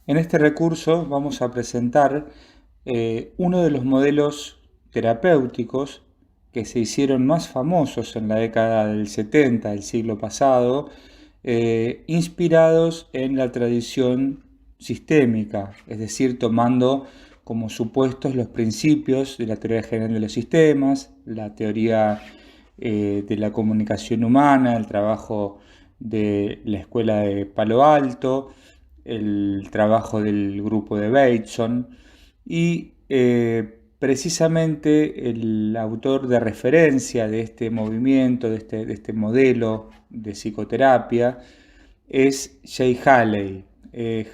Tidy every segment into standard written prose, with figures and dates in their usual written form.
En este recurso vamos a presentar uno de los modelos terapéuticos que se hicieron más famosos en la década del 70 del siglo pasado, inspirados en la tradición sistémica, es decir, tomando como supuestos los principios de la teoría general de los sistemas, la teoría de la comunicación humana, el trabajo de la escuela de Palo Alto, el trabajo del grupo de Bateson y precisamente el autor de referencia de este movimiento, de este modelo de psicoterapia, es Jay Haley.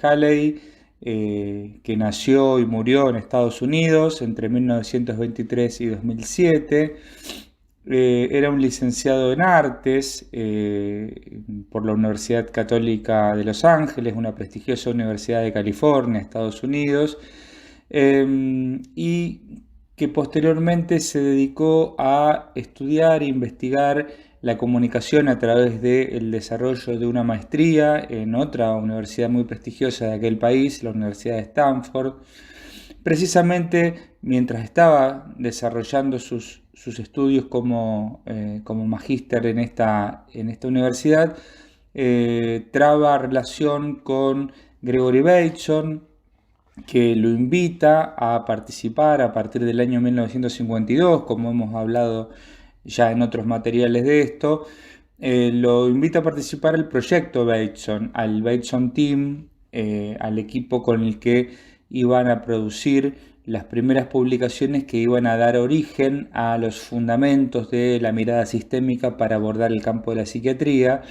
Haley, que nació y murió en Estados Unidos entre 1923 y 2007, era un licenciado en artes por la Universidad Católica de Los Ángeles, una prestigiosa universidad de California, Estados Unidos, y que posteriormente se dedicó a estudiar e investigar la comunicación a través del desarrollo de una maestría en otra universidad muy prestigiosa de aquel país, la Universidad de Stanford. Precisamente mientras estaba desarrollando sus estudios como magíster en esta universidad, traba relación con Gregory Bateson, que lo invita a participar a partir del año 1952, como hemos hablado ya en otros materiales de esto. Lo invita a participar al proyecto Bateson, al Bateson Team, al equipo con el que iban a producir las primeras publicaciones que iban a dar origen a los fundamentos de la mirada sistémica para abordar el campo de la psiquiatría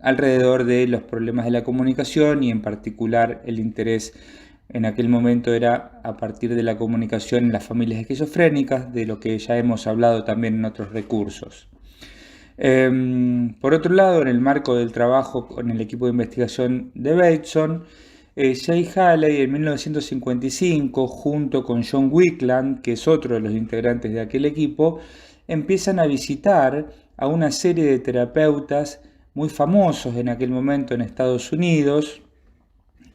alrededor de los problemas de la comunicación, y en particular el interés en aquel momento era a partir de la comunicación en las familias esquizofrénicas, de lo que ya hemos hablado también en otros recursos. Por otro lado, en el marco del trabajo con el equipo de investigación de Bateson, Jay Haley en 1955, junto con John Wickland, que es otro de los integrantes de aquel equipo, empiezan a visitar a una serie de terapeutas muy famosos en aquel momento en Estados Unidos,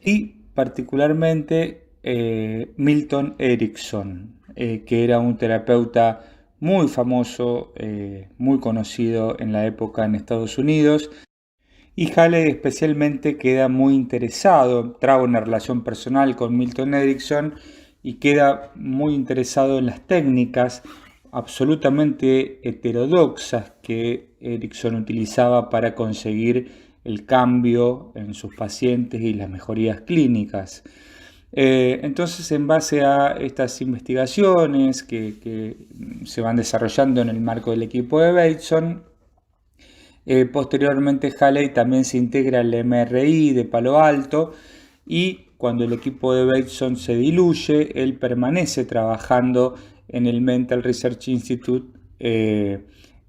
y particularmente Milton Erickson, que era un terapeuta muy famoso, muy conocido en la época en Estados Unidos. Y Haley especialmente queda muy interesado, traba una relación personal con Milton Erickson y queda muy interesado en las técnicas absolutamente heterodoxas que Erickson utilizaba para conseguir el cambio en sus pacientes y las mejorías clínicas. Entonces, en base a estas investigaciones que se van desarrollando en el marco del equipo de Bateson, posteriormente Haley también se integra al MRI de Palo Alto, y cuando el equipo de Bateson se diluye, él permanece trabajando en el Mental Research Institute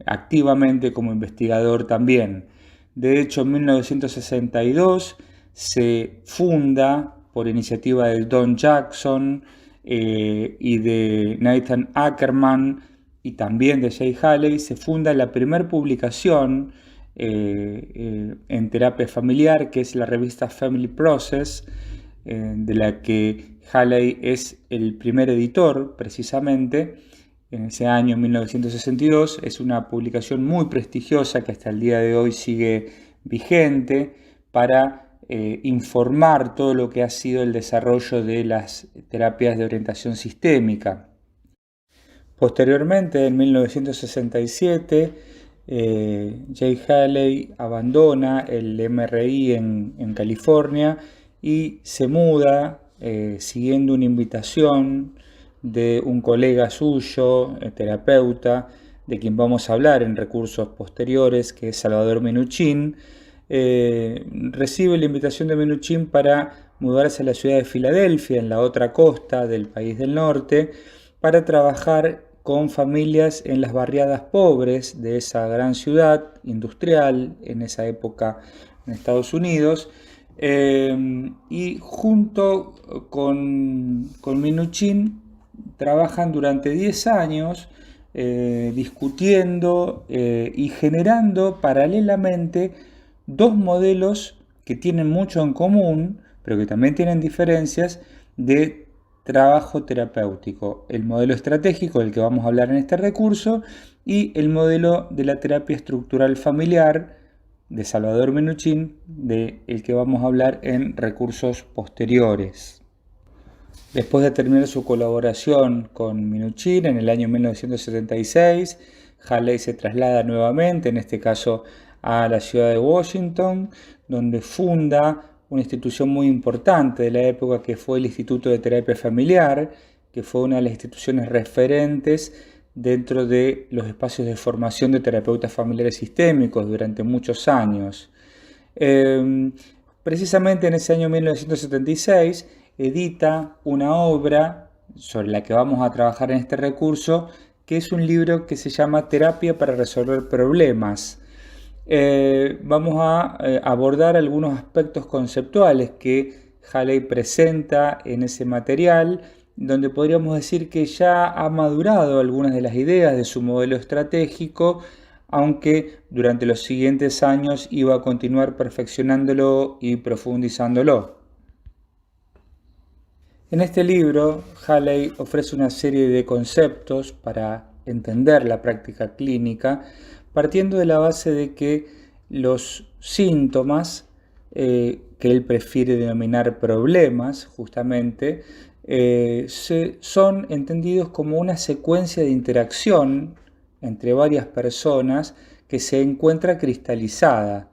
activamente como investigador también. De hecho, en 1962 se funda, por iniciativa de Don Jackson y de Nathan Ackerman y también de Jay Haley, se funda la primera publicación en terapia familiar, que es la revista Family Process, de la que Haley es el primer editor precisamente. En ese año 1962 es una publicación muy prestigiosa que hasta el día de hoy sigue vigente para informar todo lo que ha sido el desarrollo de las terapias de orientación sistémica. Posteriormente, en 1967, Jay Haley abandona el MRI en California y se muda siguiendo una invitación de un colega suyo, terapeuta, de quien vamos a hablar en recursos posteriores, que es Salvador Minuchin. Recibe la invitación de Minuchin para mudarse a la ciudad de Filadelfia, en la otra costa del país del norte, para trabajar con familias en las barriadas pobres de esa gran ciudad industrial en esa época en Estados Unidos. Y junto con Minuchin trabajan durante 10 años discutiendo y generando paralelamente dos modelos que tienen mucho en común, pero que también tienen diferencias de trabajo terapéutico. El modelo estratégico, del que vamos a hablar en este recurso, y el modelo de la terapia estructural familiar de Salvador Minuchin, del que vamos a hablar en recursos posteriores. Después de terminar su colaboración con Minuchin en el año 1976, Haley se traslada nuevamente, en este caso a la ciudad de Washington, donde funda una institución muy importante de la época, que fue el Instituto de Terapia Familiar, que fue una de las instituciones referentes dentro de los espacios de formación de terapeutas familiares sistémicos durante muchos años. Precisamente en ese año 1976 edita una obra sobre la que vamos a trabajar en este recurso, que es un libro que se llama Terapia para resolver problemas. Vamos a abordar algunos aspectos conceptuales que Haley presenta en ese material, donde podríamos decir que ya ha madurado algunas de las ideas de su modelo estratégico, aunque durante los siguientes años iba a continuar perfeccionándolo y profundizándolo. En este libro, Haley ofrece una serie de conceptos para entender la práctica clínica, partiendo de la base de que los síntomas, que él prefiere denominar problemas, justamente, son entendidos como una secuencia de interacción entre varias personas que se encuentra cristalizada.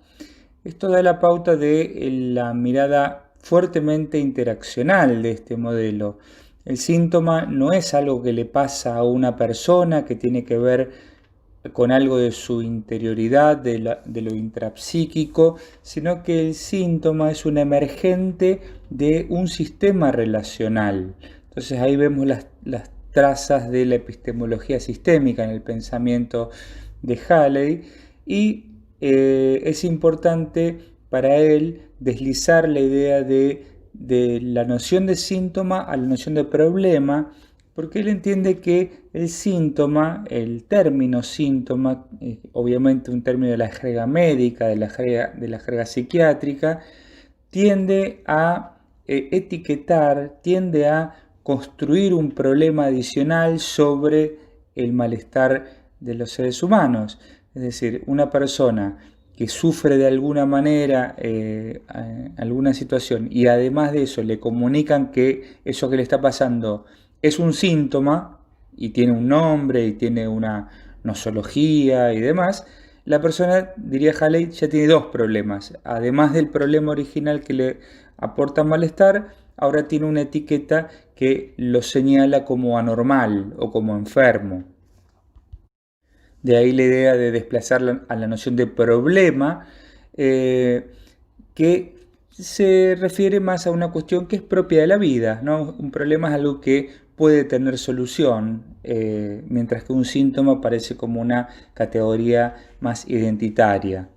Esto da la pauta de la mirada fuertemente interaccional de este modelo. El síntoma no es algo que le pasa a una persona, que tiene que ver con algo de su interioridad, de lo intrapsíquico, sino que el síntoma es un emergente de un sistema relacional. Entonces ahí vemos las trazas de la epistemología sistémica en el pensamiento de Haley, y es importante para él deslizar la idea de la noción de síntoma a la noción de problema, porque él entiende que el síntoma, el término síntoma, obviamente un término de la jerga médica, de la jerga psiquiátrica, tiende a etiquetar, tiende a construir un problema adicional sobre el malestar de los seres humanos. Es decir, una persona que sufre de alguna manera alguna situación, y además de eso le comunican que eso que le está pasando es un síntoma y tiene un nombre y tiene una nosología y demás, la persona, diría Haley, ya tiene dos problemas. Además del problema original que le aporta malestar, ahora tiene una etiqueta que lo señala como anormal o como enfermo. De ahí la idea de desplazarla a la noción de problema, que se refiere más a una cuestión que es propia de la vida, ¿no? Un problema es algo que puede tener solución, mientras que un síntoma parece como una categoría más identitaria.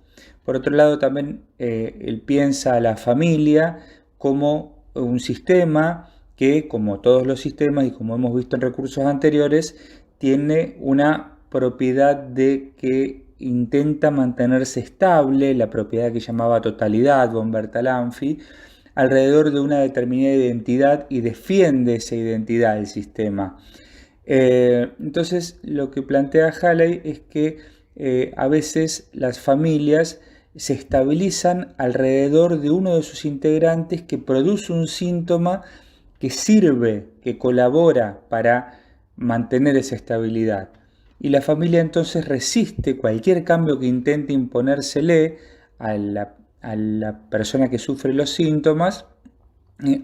Por otro lado, también él piensa a la familia como un sistema que, como todos los sistemas y como hemos visto en recursos anteriores, tiene una propiedad de que intenta mantenerse estable, la propiedad que llamaba totalidad von Bertalanffy, alrededor de una determinada identidad, y defiende esa identidad del sistema. Entonces, lo que plantea Haley es que a veces las familias se estabilizan alrededor de uno de sus integrantes que produce un síntoma que sirve, que colabora para mantener esa estabilidad. Y la familia entonces resiste cualquier cambio que intente imponérsele a la persona que sufre los síntomas,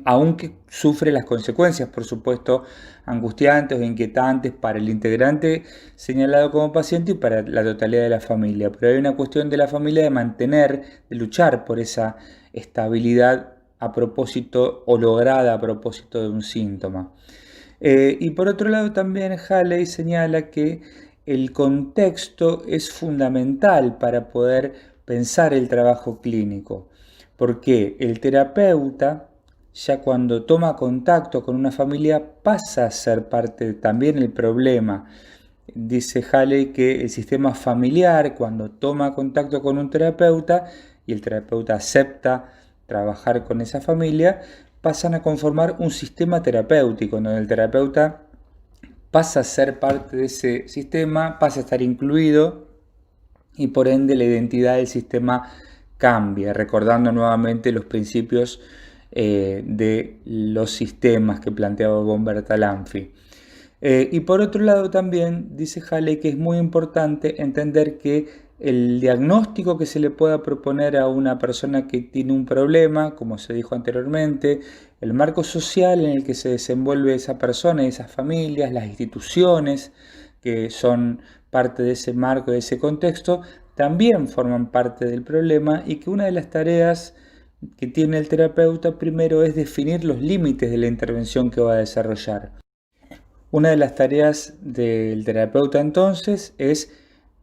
aunque sufre las consecuencias, por supuesto, angustiantes o inquietantes para el integrante señalado como paciente y para la totalidad de la familia. Pero hay una cuestión de la familia de mantener, de luchar por esa estabilidad a propósito o lograda a propósito de un síntoma. Y por otro lado también Haley señala que el contexto es fundamental para poder pensar el trabajo clínico, porque el terapeuta, ya cuando toma contacto con una familia, pasa a ser parte también del problema. Dice Haley que el sistema familiar, cuando toma contacto con un terapeuta y el terapeuta acepta trabajar con esa familia, pasan a conformar un sistema terapéutico, donde el terapeuta pasa a ser parte de ese sistema, pasa a estar incluido y por ende la identidad del sistema cambia, recordando nuevamente los principios de los sistemas que planteaba von Bertalanffy. Y por otro lado también dice Haley que es muy importante entender que el diagnóstico que se le pueda proponer a una persona que tiene un problema, como se dijo anteriormente, el marco social en el que se desenvuelve esa persona y esas familias, las instituciones que son parte de ese marco, de ese contexto, también forman parte del problema y que una de las tareas que tiene el terapeuta primero es definir los límites de la intervención que va a desarrollar. Una de las tareas del terapeuta entonces es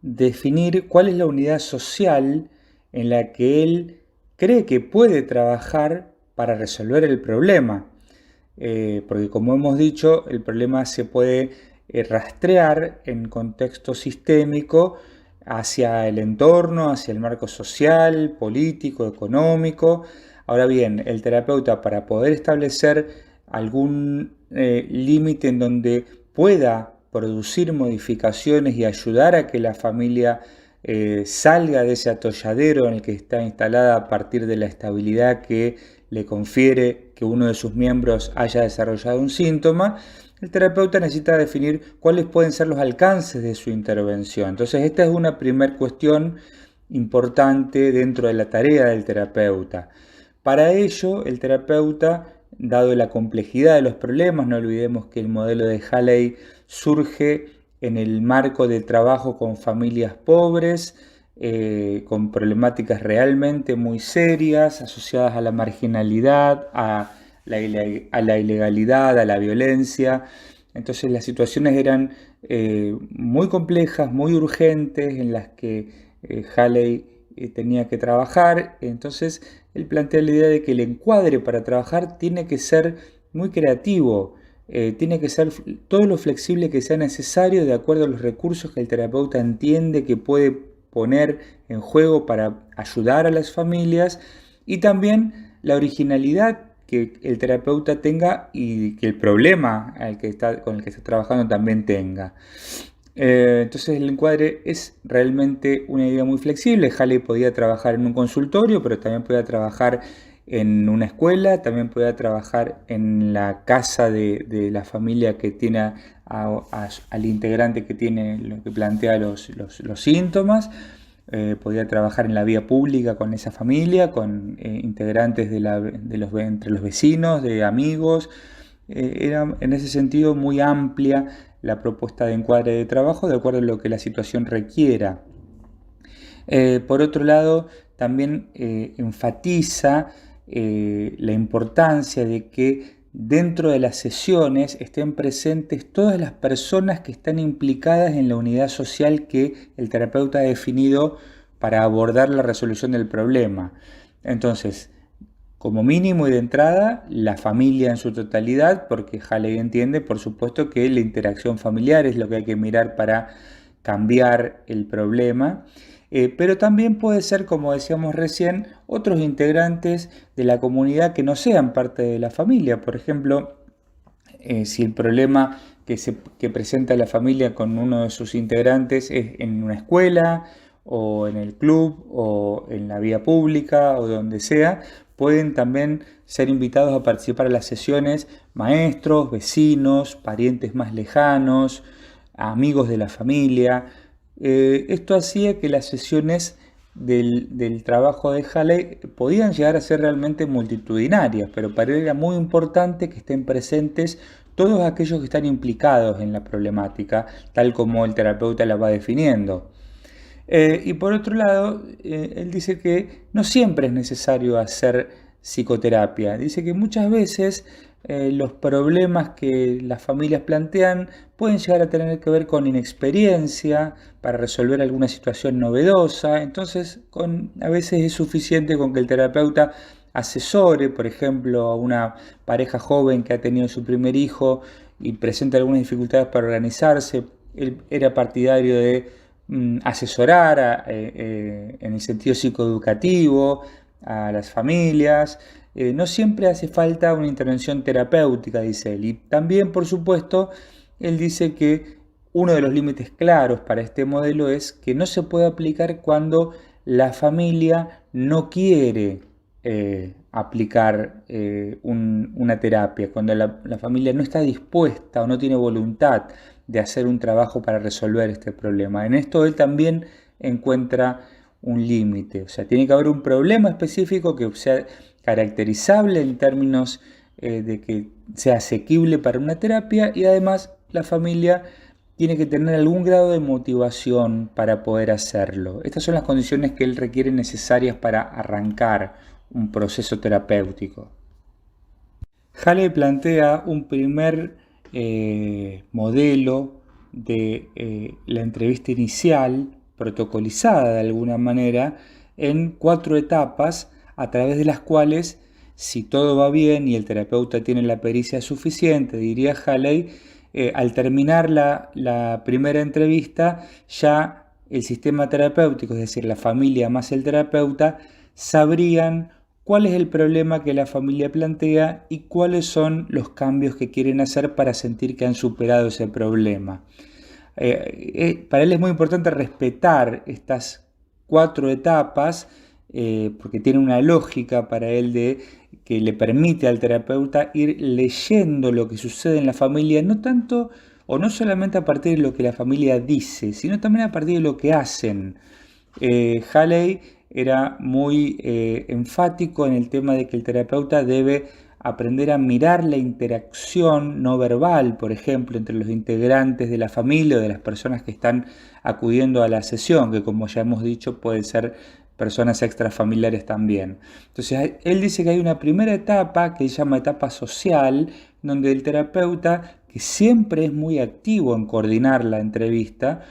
definir cuál es la unidad social en la que él cree que puede trabajar para resolver el problema. Porque como hemos dicho, el problema se puede rastrear en contexto sistémico hacia el entorno, hacia el marco social, político, económico. Ahora bien, el terapeuta, para poder establecer algún límite en donde pueda producir modificaciones y ayudar a que la familia salga de ese atolladero en el que está instalada a partir de la estabilidad que le confiere que uno de sus miembros haya desarrollado un síntoma, el terapeuta necesita definir cuáles pueden ser los alcances de su intervención. Entonces, esta es una primera cuestión importante dentro de la tarea del terapeuta. Para ello, el terapeuta, dado la complejidad de los problemas, no olvidemos que el modelo de Haley surge en el marco de trabajo con familias pobres, con problemáticas realmente muy serias, asociadas a la marginalidad, a la ilegalidad, a la violencia. Entonces las situaciones eran muy complejas, muy urgentes, en las que Haley tenía que trabajar. Entonces él plantea la idea de que el encuadre para trabajar tiene que ser muy creativo, tiene que ser todo lo flexible que sea necesario de acuerdo a los recursos que el terapeuta entiende que puede poner en juego para ayudar a las familias, y también la originalidad que el terapeuta tenga y que el problema con el que está trabajando también tenga. Entonces el encuadre es realmente una idea muy flexible. Haley podía trabajar en un consultorio, pero también podía trabajar en una escuela, también podía trabajar en la casa de la familia que tiene al integrante que tiene lo que plantea los síntomas. Podía trabajar en la vía pública con esa familia, con integrantes entre los vecinos, de amigos. Era en ese sentido muy amplia la propuesta de encuadre de trabajo de acuerdo a lo que la situación requiera. Por otro lado, también enfatiza la importancia de que dentro de las sesiones estén presentes todas las personas que están implicadas en la unidad social que el terapeuta ha definido para abordar la resolución del problema. Entonces, como mínimo y de entrada, la familia en su totalidad, porque Haley entiende, por supuesto, que la interacción familiar es lo que hay que mirar para cambiar el problema. Pero también puede ser, como decíamos recién, otros integrantes de la comunidad que no sean parte de la familia. Por ejemplo, si el problema que presenta la familia con uno de sus integrantes es en una escuela, o en el club, o en la vía pública, o donde sea, pueden también ser invitados a participar en las sesiones maestros, vecinos, parientes más lejanos, amigos de la familia. Esto hacía que las sesiones del trabajo de Haley podían llegar a ser realmente multitudinarias, pero para él era muy importante que estén presentes todos aquellos que están implicados en la problemática, tal como el terapeuta la va definiendo. Y por otro lado, él dice que no siempre es necesario hacer psicoterapia. Dice que muchas veces los problemas que las familias plantean pueden llegar a tener que ver con inexperiencia para resolver alguna situación novedosa. Entonces, a veces es suficiente con que el terapeuta asesore, por ejemplo, a una pareja joven que ha tenido su primer hijo y presenta algunas dificultades para organizarse. Él era partidario de asesorar en el sentido psicoeducativo, a las familias. No siempre hace falta una intervención terapéutica, dice él. Y también, por supuesto, él dice que uno de los límites claros para este modelo es que no se puede aplicar cuando la familia no quiere aplicar una terapia, cuando la familia no está dispuesta o no tiene voluntad de hacer un trabajo para resolver este problema. En esto él también encuentra un límite, o sea, tiene que haber un problema específico que sea caracterizable en términos de que sea asequible para una terapia, y además la familia tiene que tener algún grado de motivación para poder hacerlo. Estas son las condiciones que él requiere necesarias para arrancar un proceso terapéutico. Hale plantea un primer modelo de la entrevista inicial, protocolizada de alguna manera, en 4 etapas, a través de las cuales, si todo va bien y el terapeuta tiene la pericia suficiente, diría Halley, al terminar la primera entrevista, ya el sistema terapéutico, es decir, la familia más el terapeuta, sabrían cuál es el problema que la familia plantea y cuáles son los cambios que quieren hacer para sentir que han superado ese problema. Para él es muy importante respetar estas 4 etapas porque tiene una lógica para él que le permite al terapeuta ir leyendo lo que sucede en la familia, no tanto o no solamente a partir de lo que la familia dice, sino también a partir de lo que hacen. Halley era muy enfático en el tema de que el terapeuta debe aprender a mirar la interacción no verbal, por ejemplo, entre los integrantes de la familia o de las personas que están acudiendo a la sesión, que como ya hemos dicho pueden ser personas extrafamiliares también. Entonces, él dice que hay una primera etapa que él llama etapa social, donde el terapeuta, que siempre es muy activo en coordinar la entrevista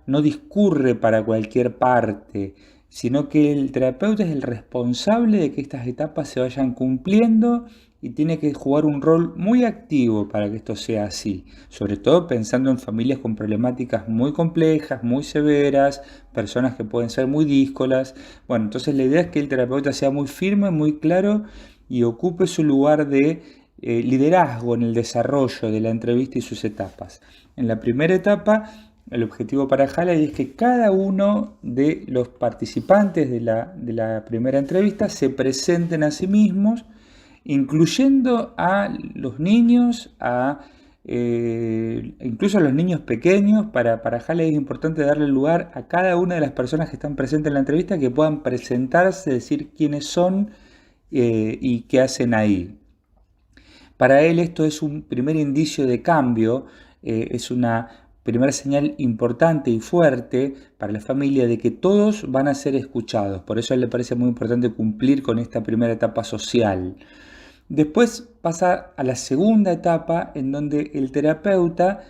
no discurre para cualquier parte, sino que el terapeuta es el responsable de que estas etapas se vayan cumpliendo y tiene que jugar un rol muy activo para que esto sea así, sobre todo pensando en familias con problemáticas muy complejas, muy severas, personas que pueden ser muy díscolas. Bueno, entonces la idea es que el terapeuta sea muy firme, muy claro y ocupe su lugar de liderazgo en el desarrollo de la entrevista y sus etapas. En la primera etapa, el objetivo para Halley es que cada uno de los participantes de la primera entrevista se presenten a sí mismos, incluyendo a los niños, incluso a los niños pequeños. Para Halley es importante darle lugar a cada una de las personas que están presentes en la entrevista, que puedan presentarse, decir quiénes son y qué hacen ahí. Para él esto es un primer indicio de cambio, es una primera señal importante y fuerte para la familia de que todos van a ser escuchados. Por eso a él le parece muy importante cumplir con esta primera etapa social. Después pasa a la segunda etapa, en donde el terapeuta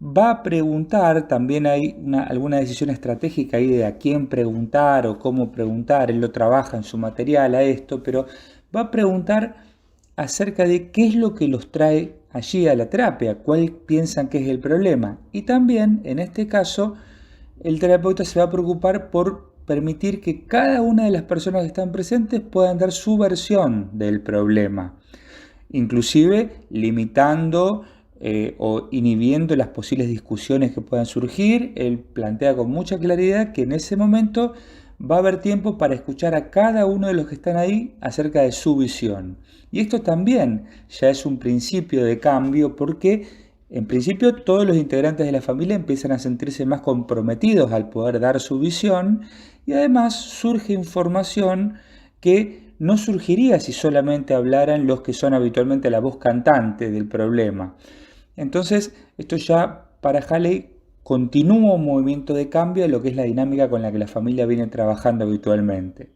va a preguntar. También hay alguna decisión estratégica ahí de a quién preguntar o cómo preguntar. Él lo trabaja en su material a esto, pero va a preguntar acerca de qué es lo que los trae allí a la terapia, cuál piensan que es el problema. Y también, en este caso, el terapeuta se va a preocupar por permitir que cada una de las personas que están presentes puedan dar su versión del problema, inclusive limitando o inhibiendo las posibles discusiones que puedan surgir. Él plantea con mucha claridad que en ese momento va a haber tiempo para escuchar a cada uno de los que están ahí acerca de su visión. Y esto también ya es un principio de cambio, porque en principio todos los integrantes de la familia empiezan a sentirse más comprometidos al poder dar su visión, y además surge información que no surgiría si solamente hablaran los que son habitualmente la voz cantante del problema. Entonces, esto ya para Halley continúa un movimiento de cambio de lo que es la dinámica con la que la familia viene trabajando habitualmente.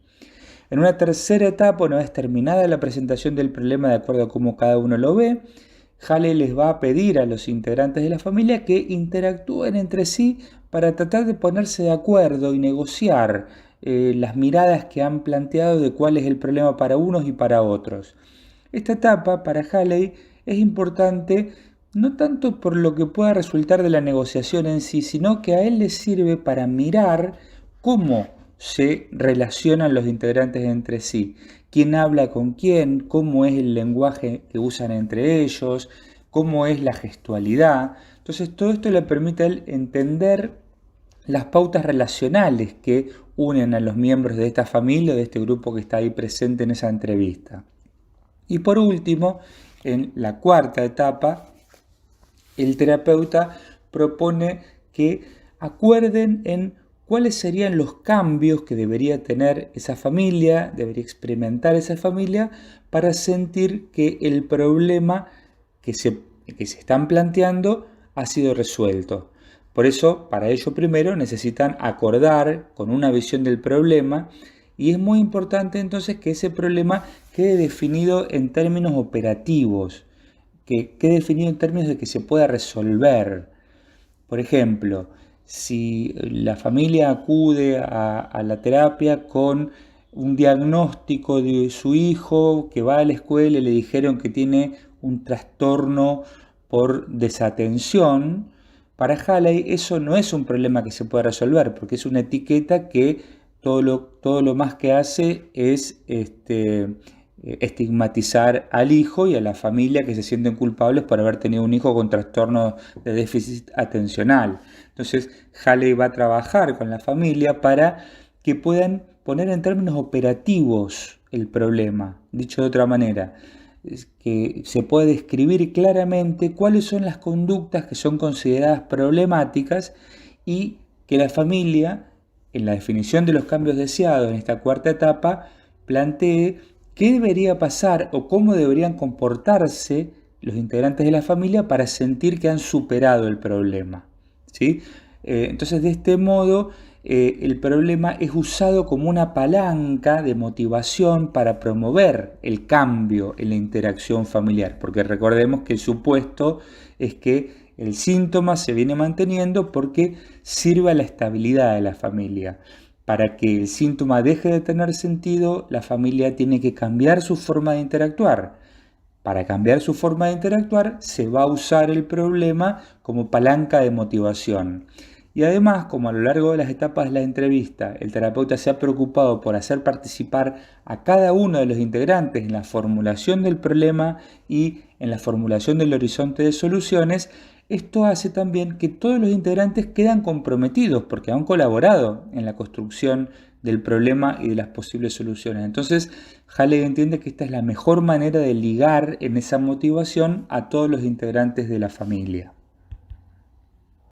En una tercera etapa, una vez terminada la presentación del problema de acuerdo a cómo cada uno lo ve, Halley les va a pedir a los integrantes de la familia que interactúen entre sí para tratar de ponerse de acuerdo y negociar las miradas que han planteado de cuál es el problema para unos y para otros. Esta etapa para Halley es importante no tanto por lo que pueda resultar de la negociación en sí, sino que a él le sirve para mirar cómo se relacionan los integrantes entre sí, quién habla con quién, cómo es el lenguaje que usan entre ellos, cómo es la gestualidad. Entonces todo esto le permite a él entender las pautas relacionales que unen a los miembros de esta familia, de este grupo que está ahí presente en esa entrevista. Y por último, en la cuarta etapa, el terapeuta propone que acuerden en cuáles serían los cambios que debería tener esa familia, debería experimentar esa familia para sentir que el problema que se están planteando ha sido resuelto. Por eso, para ello primero necesitan acordar con una visión del problema, y es muy importante entonces que ese problema quede definido en términos operativos, que quede definido en términos de que se pueda resolver. Por ejemplo, si la familia acude a la terapia con un diagnóstico de su hijo que va a la escuela y le dijeron que tiene un trastorno por desatención, para Halley eso no es un problema que se pueda resolver, porque es una etiqueta que todo lo más que hace es estigmatizar al hijo y a la familia que se sienten culpables por haber tenido un hijo con trastorno de déficit atencional. Entonces, Halley va a trabajar con la familia para que puedan poner en términos operativos el problema. Dicho de otra manera, es que se puede describir claramente cuáles son las conductas que son consideradas problemáticas y que la familia, en la definición de los cambios deseados en esta cuarta etapa, plantee qué debería pasar o cómo deberían comportarse los integrantes de la familia para sentir que han superado el problema, ¿sí? Entonces, de este modo, el problema es usado como una palanca de motivación para promover el cambio en la interacción familiar, porque recordemos que el supuesto es que el síntoma se viene manteniendo porque sirve a la estabilidad de la familia. Para que el síntoma deje de tener sentido, la familia tiene que cambiar su forma de interactuar. Para cambiar su forma de interactuar, se va a usar el problema como palanca de motivación. Y además, como a lo largo de las etapas de la entrevista, el terapeuta se ha preocupado por hacer participar a cada uno de los integrantes en la formulación del problema y en la formulación del horizonte de soluciones, esto hace también que todos los integrantes quedan comprometidos porque han colaborado en la construcción del problema y de las posibles soluciones. Entonces, Halley entiende que esta es la mejor manera de ligar en esa motivación a todos los integrantes de la familia.